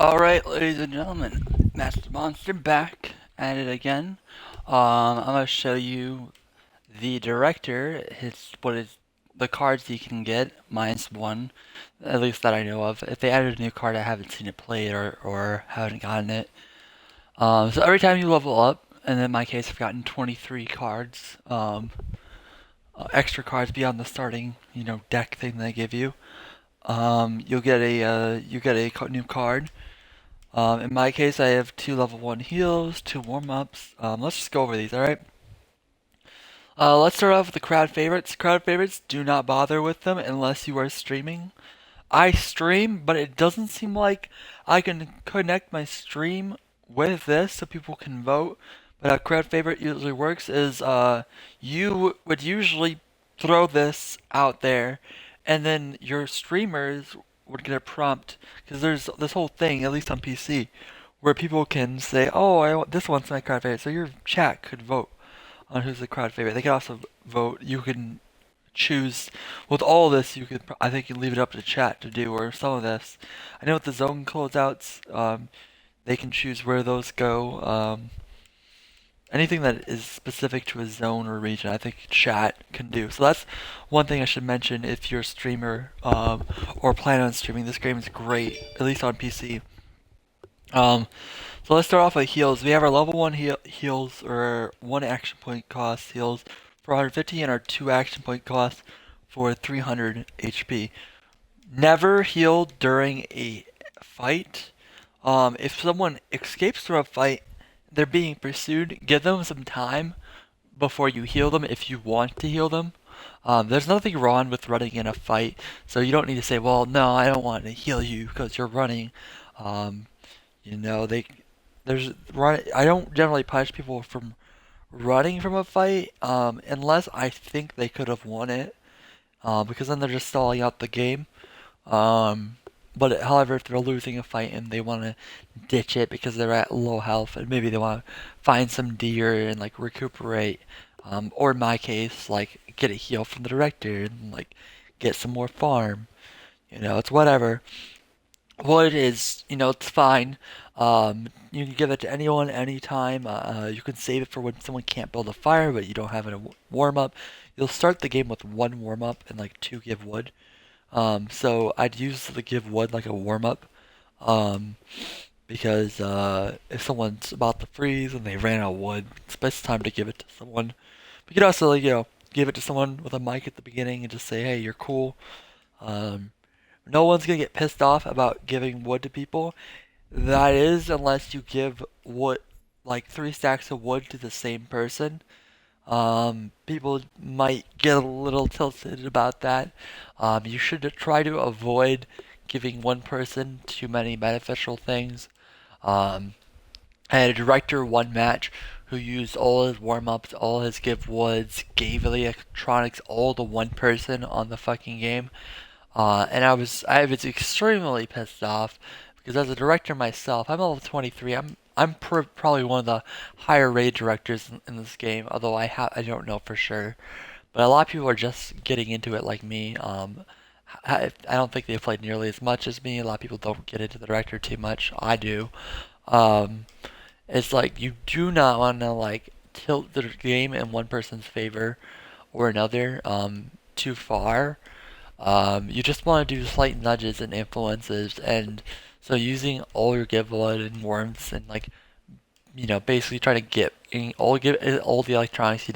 Alright, ladies and gentlemen, Master Monster back at it again. I'm gonna show you the director, what is the cards you can get, minus one, at least that I know of. If they added a new card, I haven't seen it played or haven't gotten it. So every time you level up, and in my case, I've gotten 23 cards, extra cards beyond the starting, deck thing they give you. You'll get a new card. In my case, I have two level 1 heals, two warm-ups. Let's just go over these, alright? Let's start off with the crowd favorites. Crowd favorites, do not bother with them unless you are streaming. I stream, but it doesn't seem like I can connect my stream with this so people can vote. But how crowd favorite usually works is you would usually throw this out there, and then your streamers would get a prompt because there's this whole thing, at least on PC, where people can say, "Oh, this one's my crowd favorite," so your chat could vote on who's the crowd favorite. They can also vote. You can choose with all this. You could, I think, you leave it up to chat to do, or some of this. I know with the zone closeouts, they can choose where those go. Anything that is specific to a zone or region, I think chat can do. So that's one thing I should mention if you're a streamer or plan on streaming. This game is great, at least on PC. Um, so let's start off with heals. We have our level 1 heals, or 1 action point cost heals for 150, and our 2 action point cost for 300 HP. Never heal during a fight. If someone escapes through a fight, they're being pursued, give them some time before you heal them if you want to heal them. There's nothing wrong with running in a fight, so you don't need to say, well, no, I don't want to heal you because you're running. Um, you know, they there's run. I don't generally punish people from running from a fight, unless I think they could have won it, because then they're just stalling out the game. Um, but however, if they're losing a fight and they want to ditch it because they're at low health and maybe they want to find some deer and like recuperate, or in my case, like get a heal from the director and like get some more farm. It's whatever. What it is, it's fine. You can give it to anyone, anytime. You can save it for when someone can't build a fire, but you don't have a warm up. You'll start the game with one warm up and like two give wood. So I'd use the give wood like a warm up, um, because if someone's about to freeze and they ran out of wood, it's best time to give it to someone. But you could also, like, give it to someone with a mic at the beginning and just say, "Hey, you're cool." Um, no one's gonna get pissed off about giving wood to people. That is, unless you give wood, like 3 stacks of wood to the same person. People might get a little tilted about that. You should try to avoid giving one person too many beneficial things. Um, I had a director one match who used all his warm ups, all his give woods, gave electronics all to one person on the fucking game. And I was extremely pissed off because as a director myself, I'm level 23. I'm probably one of the higher rated directors in this game, although I don't know for sure. But a lot of people are just getting into it like me. I don't think they played nearly as much as me. A lot of people don't get into the director too much. I do. Um, it's like you do not want to like tilt the game in one person's favor or another too far. You just want to do slight nudges and influences, and so using all your give blood and warmth and like basically try to give it all the electronics,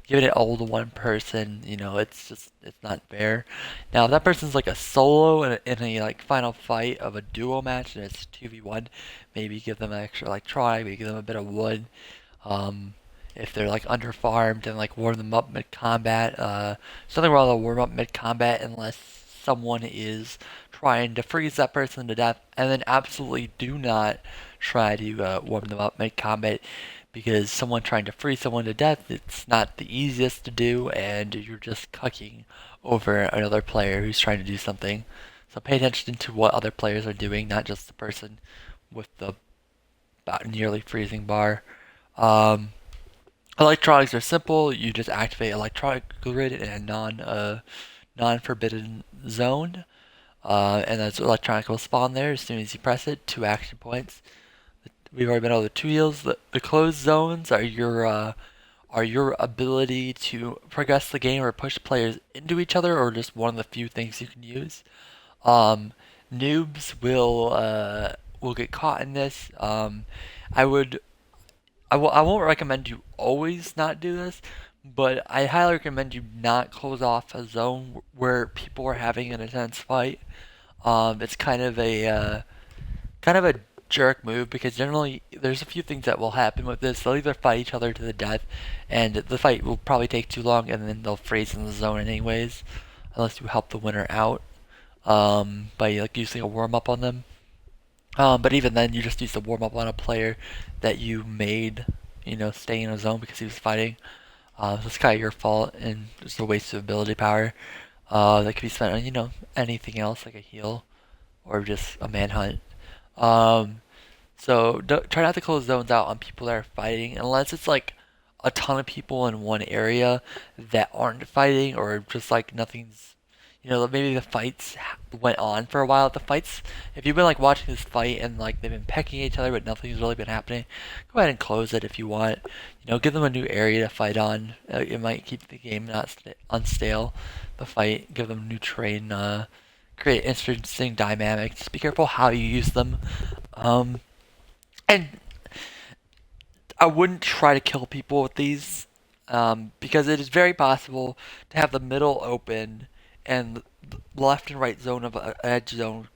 giving it all to one person, it's not fair. Now if that person's like a solo in a like final fight of a duo match and it's 2v1, maybe give them an extra electronic, maybe give them a bit of wood. Um, if they're like under farmed and like warm them up mid combat. Something wrong with warm up mid combat unless someone is trying to freeze that person to death, and then absolutely do not try to warm them up mid combat because someone trying to freeze someone to death, it's not the easiest to do, and you're just cucking over another player who's trying to do something. So pay attention to what other players are doing, not just the person with the about nearly freezing bar. Um, Electronics are simple. You just activate electronic grid in a non forbidden zone. And that's electronic will spawn there as soon as you press it. 2 action points. We've already been over the 2 heals. The closed zones are your ability to progress the game or push players into each other, or just one of the few things you can use. Um, Noobs will get caught in this. I would I won't recommend you always not do this, but I highly recommend you not close off a zone where people are having an intense fight. It's kind of a jerk move because generally there's a few things that will happen with this. They'll either fight each other to the death, and the fight will probably take too long, and then they'll freeze in the zone anyways, unless you help the winner out by like using a warm up on them. But even then, you just use the warm up on a player that you made, stay in a zone because he was fighting. So it's kind of your fault and just a waste of ability power. That could be spent on anything else like a heal or just a manhunt. Um, so try not to close zones out on people that are fighting unless it's like a ton of people in one area that aren't fighting or just like nothing's, maybe the fights went on for a while. The fights, if you've been like watching this fight and like they've been pecking each other but nothing's really been happening, go ahead and close it if you want. Give them a new area to fight on. It might keep the game not unstale. The fight, give them new terrain, create interesting dynamics. Be careful how you use them. Um, and I wouldn't try to kill people with these because it is very possible to have the middle open and the left and right zone of an edge zone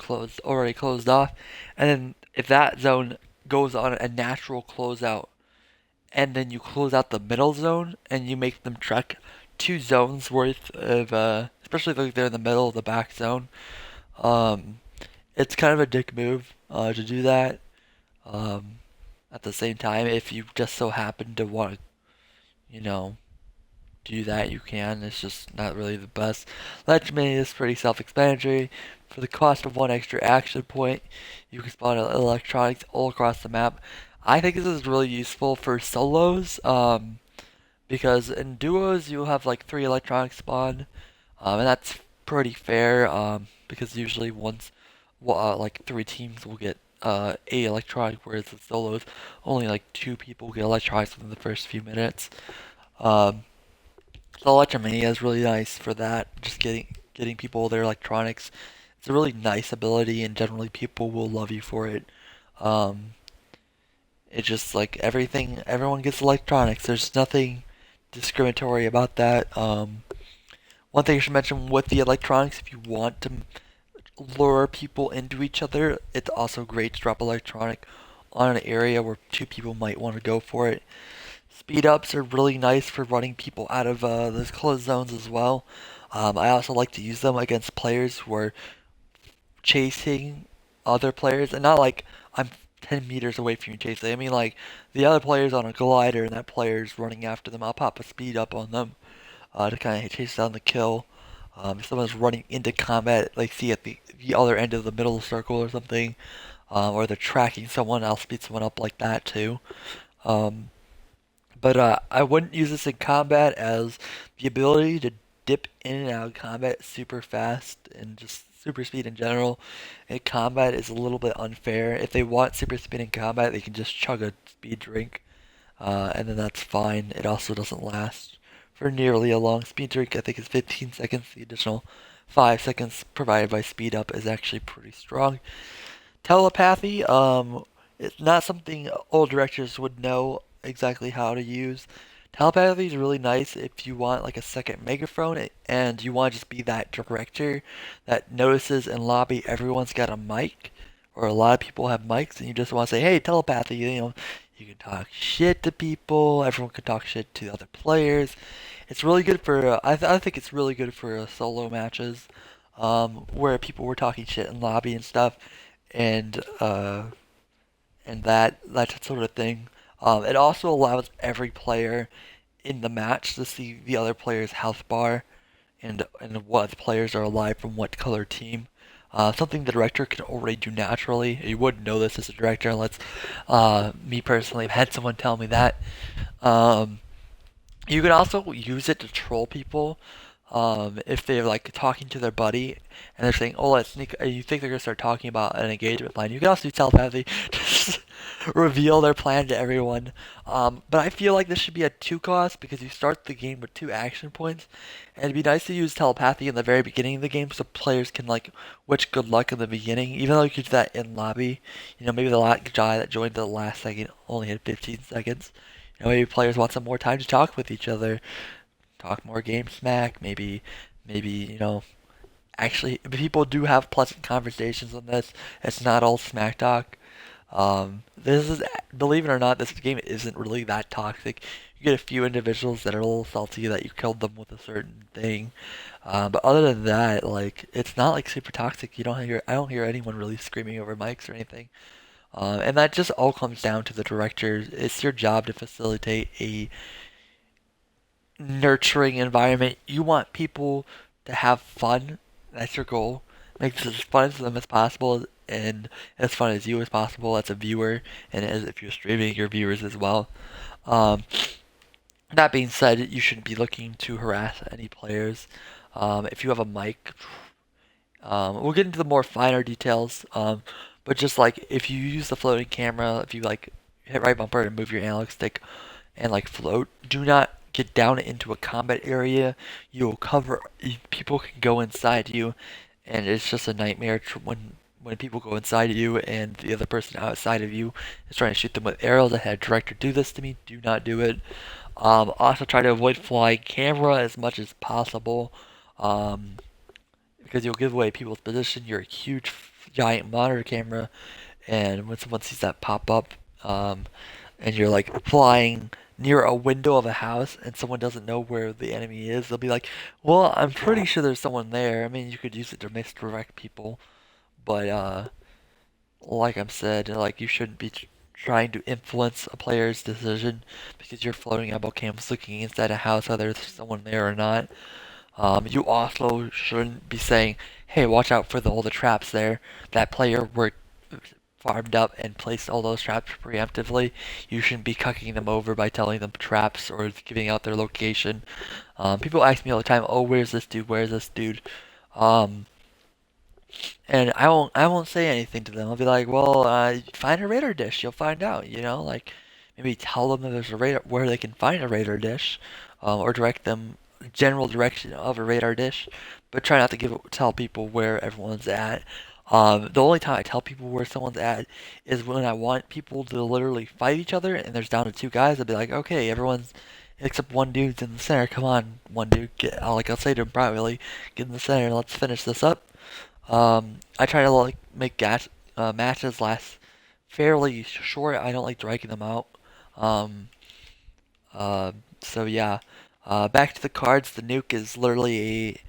already closed off, and then if that zone goes on a natural closeout, and then you close out the middle zone and you make them trek 2 zones worth of, especially if they're in the middle of the back zone. Um, it's kind of a dick move to do that. Um, at the same time, if you just so happen to want to, you know, do that, you can. It's just not really the best. Legend is pretty self-explanatory. For the cost of 1 extra action point, you can spawn electronics all across the map. I think this is really useful for solos, because in duos you'll have like 3 electronics spawn, and that's pretty fair, because usually like 3 teams will get a electronic, whereas the solos only like 2 people get electronics within the first few minutes. Um, so Electromania is really nice for that, just getting people their electronics. It's a really nice ability, and generally people will love you for it. Um, it's just like everyone gets electronics. There's nothing discriminatory about that. One thing I should mention with the electronics, if you want to lure people into each other, it's also great to drop electronic on an area where 2 people might want to go for it. Speed ups are really nice for running people out of those closed zones as well. I also like to use them against players who are chasing other players, and not like I'm 10 meters away from you chasing. I mean like the other player's on a glider and that player's running after them. I'll pop a speed up on them to kind of chase down the kill. If someone's running into combat, like see at the other end of the middle circle or something, or they're tracking someone, I'll speed someone up like that too. Um, but I wouldn't use this in combat, as the ability to dip in and out of combat super fast and just super speed in general in combat is a little bit unfair. If they want super speed in combat, they can just chug a speed drink, and then that's fine. It also doesn't last for nearly a long speed drink. I think it's 15 seconds. The additional 5 seconds provided by speed up is actually pretty strong. Telepathy, it's not something old directors would know exactly how to use. Telepathy is really nice if you want like a second megaphone and you want to just be that director that notices in lobby everyone's got a mic, or a lot of people have mics, and you just want to say, hey, telepathy, you can talk shit to people, everyone can talk shit to other players. It's really good for, I think it's really good for solo matches, where people were talking shit in lobby and stuff, and that sort of thing. It also allows every player in the match to see the other player's health bar and what players are alive from what color team. Something the director can already do naturally. You wouldn't know this as a director unless me personally have had someone tell me that. Um, you can also use it to troll people. If they're like talking to their buddy and they're saying, "Oh, let's sneak," you think they're gonna start talking about an engagement plan. You can also do telepathy, just reveal their plan to everyone. But I feel like this should be a two cost because you start the game with two action points, and it'd be nice to use telepathy in the very beginning of the game so players can like wish good luck in the beginning. Even though you could do that in lobby, maybe the last guy that joined the last second only had 15 seconds. Maybe players want some more time to talk with each other, talk more game smack. Maybe actually people do have pleasant conversations on this. It's not all smack talk. This is, believe it or not, this game isn't really that toxic. You get a few individuals that are a little salty that you killed them with a certain thing, but other than that, like it's not like super toxic. I don't hear anyone really screaming over mics or anything. And that just all comes down to the director. It's your job to facilitate a nurturing environment. You want people to have fun. That's your goal. Make this as fun for them as possible and as fun as you as possible as a viewer, and as if you're streaming your viewers as well. Um, that being said, you shouldn't be looking to harass any players. If you have a mic, we'll get into the more finer details. But just like if you use the floating camera, if you like hit right bumper and move your analog stick and like float, do not get down into a combat area. You'll cover. People can go inside you, and it's just a nightmare when people go inside of you and the other person outside of you is trying to shoot them with arrows. I had a director do this to me. Do not do it. Also try to avoid flying camera as much as possible. Um, because you'll give away people's position. You're a huge, giant monitor camera, and when someone sees that pop up, and you're like flying near a window of a house, and someone doesn't know where the enemy is, they'll be like, "Well, I'm pretty sure there's someone there." I mean, you could use it to misdirect people, but like I'm said, like you shouldn't be trying to influence a player's decision because you're floating eyeball cams looking inside a house, whether there's someone there or not. You also shouldn't be saying, "Hey, watch out for all the traps there." That player worked farmed up and placed all those traps preemptively. You shouldn't be cucking them over by telling them traps or giving out their location. People ask me all the time, "Oh, where's this dude? Where's this dude?" Um, and I won't say anything to them. I'll be like, "Well, find a radar dish. You'll find out." Like maybe tell them that there's a radar where they can find a radar dish, or direct them general direction of a radar dish, but try not to tell people where everyone's at. The only time I tell people where someone's at is when I want people to literally fight each other, and there's down to two guys. I'll be like, "Okay, everyone's except one dude's in the center. Come on, one dude, I'll say to him privately, get in the center. Let's finish this up." I try to like make matches last fairly short. I don't like dragging them out. Um, uh, so yeah. Back to the cards. The nuke is literally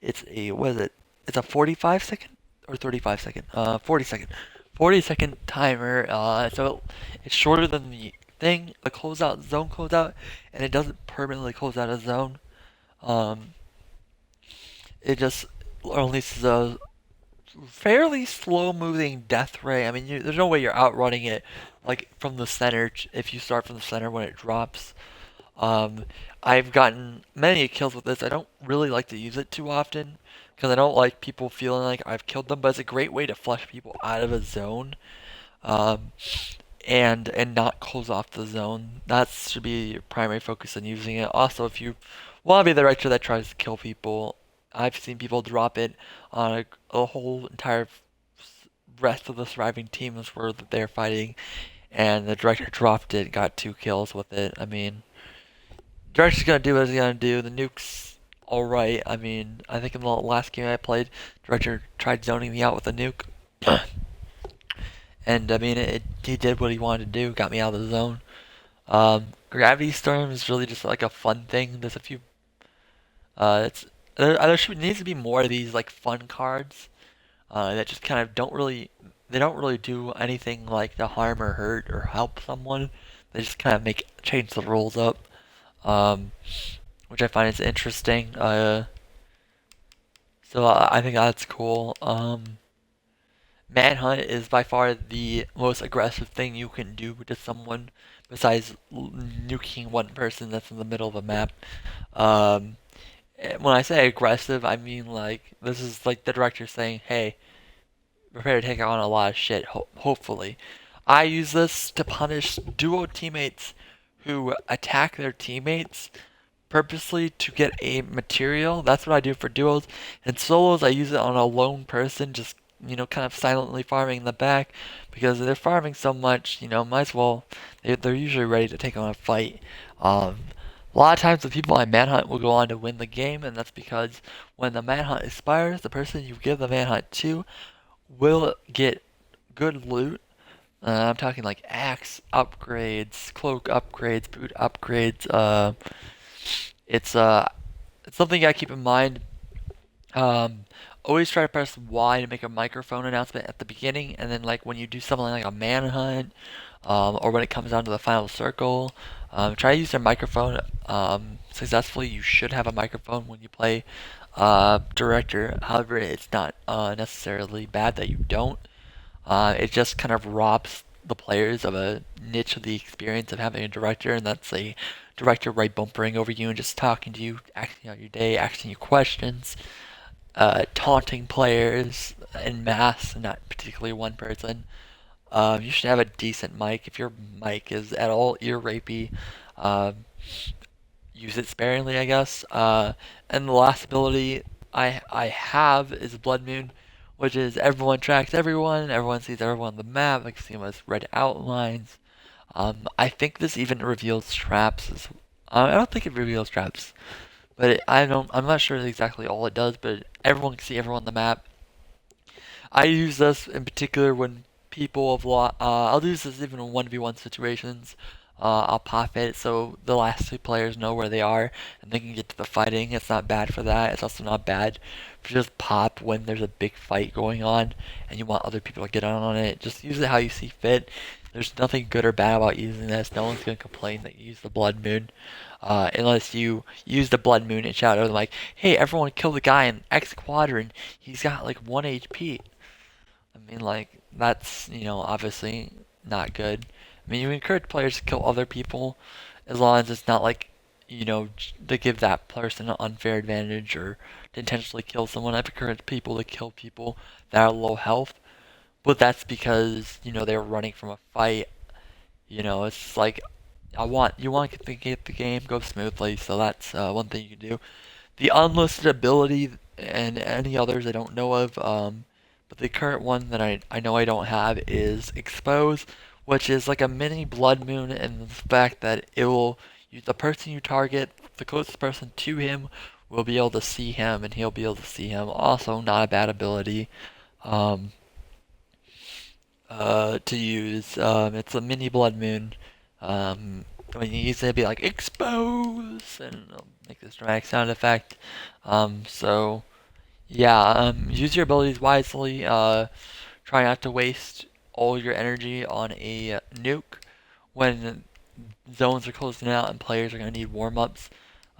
what is it? It's a 45 second or 35 second? 40 second. 40 second timer. So it's shorter than the thing, a zone closeout, and it doesn't permanently close out a zone. Um, it just releases a fairly slow moving death ray. I mean, there's no way you're outrunning it like from the center if you start from the center when it drops. Um, I've gotten many kills with this. I don't really like to use it too often because I don't like people feeling like I've killed them, but it's a great way to flush people out of a zone. Um, and not close off the zone. That should be your primary focus on using it. Also, if you want to be the director that tries to kill people, I've seen people drop it on a whole entire rest of the surviving teams where they're fighting, and the director dropped it, got 2 kills with it. I mean, director's gonna do what he's gonna do. The nuke's alright. I mean, I think in the last game I played, director tried zoning me out with a nuke. And I mean, he did what he wanted to do, got me out of the zone. Gravity Storm is really just like a fun thing. There's a few. It's there needs to be more of these like fun cards that just kind of don't really. They don't really do anything like to harm or hurt or help someone. They just kind of change the rules up, um, which I find is interesting. So I think that's cool. Manhunt is by far the most aggressive thing you can do to someone besides nuking one person that's in the middle of a map. Um, When I say aggressive, I mean like this is like the director saying, "Hey, prepare to take on a lot of shit." Hopefully, I use this to punish duo teammates who attack their teammates purposely to get a material. That's what I do for duos. And solos, I use it on a lone person, just kind of silently farming in the back because they're farming so much. Might as well. They're usually ready to take on a fight. Um, a lot of times, the people I manhunt will go on to win the game, and that's because when the manhunt expires, the person you give the manhunt to will get good loot. I'm talking like axe upgrades, cloak upgrades, boot upgrades. It's it's something you gotta keep in mind. Um, Always try to press Y to make a microphone announcement at the beginning, and then like when you do something like a manhunt, or when it comes down to the final circle, try to use your microphone successfully. You should have a microphone when you play director. However, it's not necessarily bad that you don't. It just kind of robs the players of a niche of the experience of having a director, and that's a director right bumpering over you and just talking to you, acting out your day, asking you questions, taunting players in mass, not particularly one person. You should have a decent mic. If your mic is at all ear rapey, um, use it sparingly, I guess. And the last ability I have is Blood Moon, which is everyone tracks everyone, everyone sees everyone on the map, like see them as red outlines. I think this even reveals traps. I don't think it reveals traps, but I don't. I'm not sure exactly all it does, but everyone can see everyone on the map. I use this in particular when people have lost. I'll use this even in 1v1 situations. I'll pop it so the last two players know where they are and they can get to the fighting. It's not bad for that. It's also not bad for just pop when there's a big fight going on and you want other people to get on it. Just use it how you see fit. There's nothing good or bad about using this. No one's gonna complain that you use the Blood Moon, unless you use the Blood Moon and shout out like, "Hey, everyone, kill the guy in X quadrant. He's got like 1 HP." I mean, like, that's, obviously not good. I mean, you encourage players to kill other people as long as it's not like, to give that person an unfair advantage or to intentionally kill someone. I've encouraged people to kill people that are low health, but that's because, they're running from a fight. It's like, you want to get the game go smoothly, so that's one thing you can do. The unlisted ability and any others I don't know of, but the current one that I know I don't have is Expose, which is like a mini Blood Moon in the fact that it will, the person you target, the closest person to him, will be able to see him and he'll be able to see him. Also, not a bad ability um, to use. It's a mini Blood Moon. When you use it, it'd be like expose, and it'll make this dramatic sound effect. So yeah, use your abilities wisely. Try not to waste all your energy on a nuke when zones are closing out and players are gonna need warm-ups.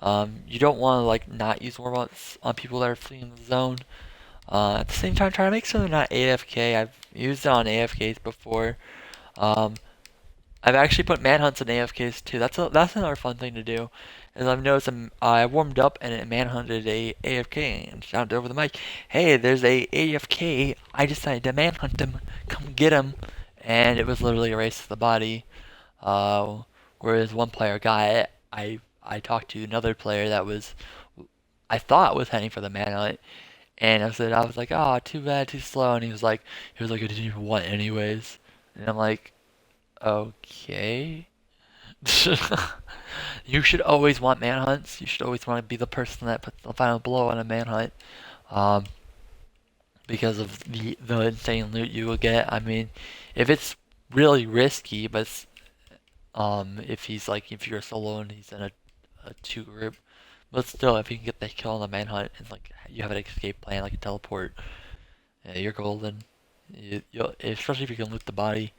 You don't want to like not use warm-ups on people that are fleeing the zone. At the same time, try to make sure they're not AFK. I've used it on AFKs before. Um, I've actually put manhunts in AFKs too. That's another fun thing to do. Is I've noticed I warmed up and it manhunted a AFK and shouted over the mic, "Hey, there's a AFK. I decided to manhunt him. Come get him." And it was literally a race to the body. Uh, Whereas one player guy, I talked to another player that was I thought was heading for the manhunt, and I was like, "Oh, too bad, too slow." And he was like, "I didn't even want anyways." And I'm like, "Okay." You should always want manhunts. You should always want to be the person that puts the final blow on a manhunt, um, because of the insane loot you will get. I mean, if it's really risky, but if you're solo and he's in a two group, but still, if you can get the kill on the manhunt and like you have an escape plan, like a teleport, yeah, you're golden. Especially if you can loot the body.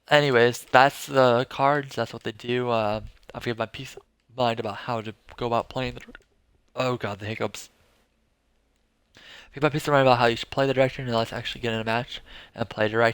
Anyways, that's the cards. That's what they do. I've given my peace of mind about how to go about playing the. Oh god, the hiccups. I've given my peace of mind about how you should play the director, and let's actually get in a match and play director.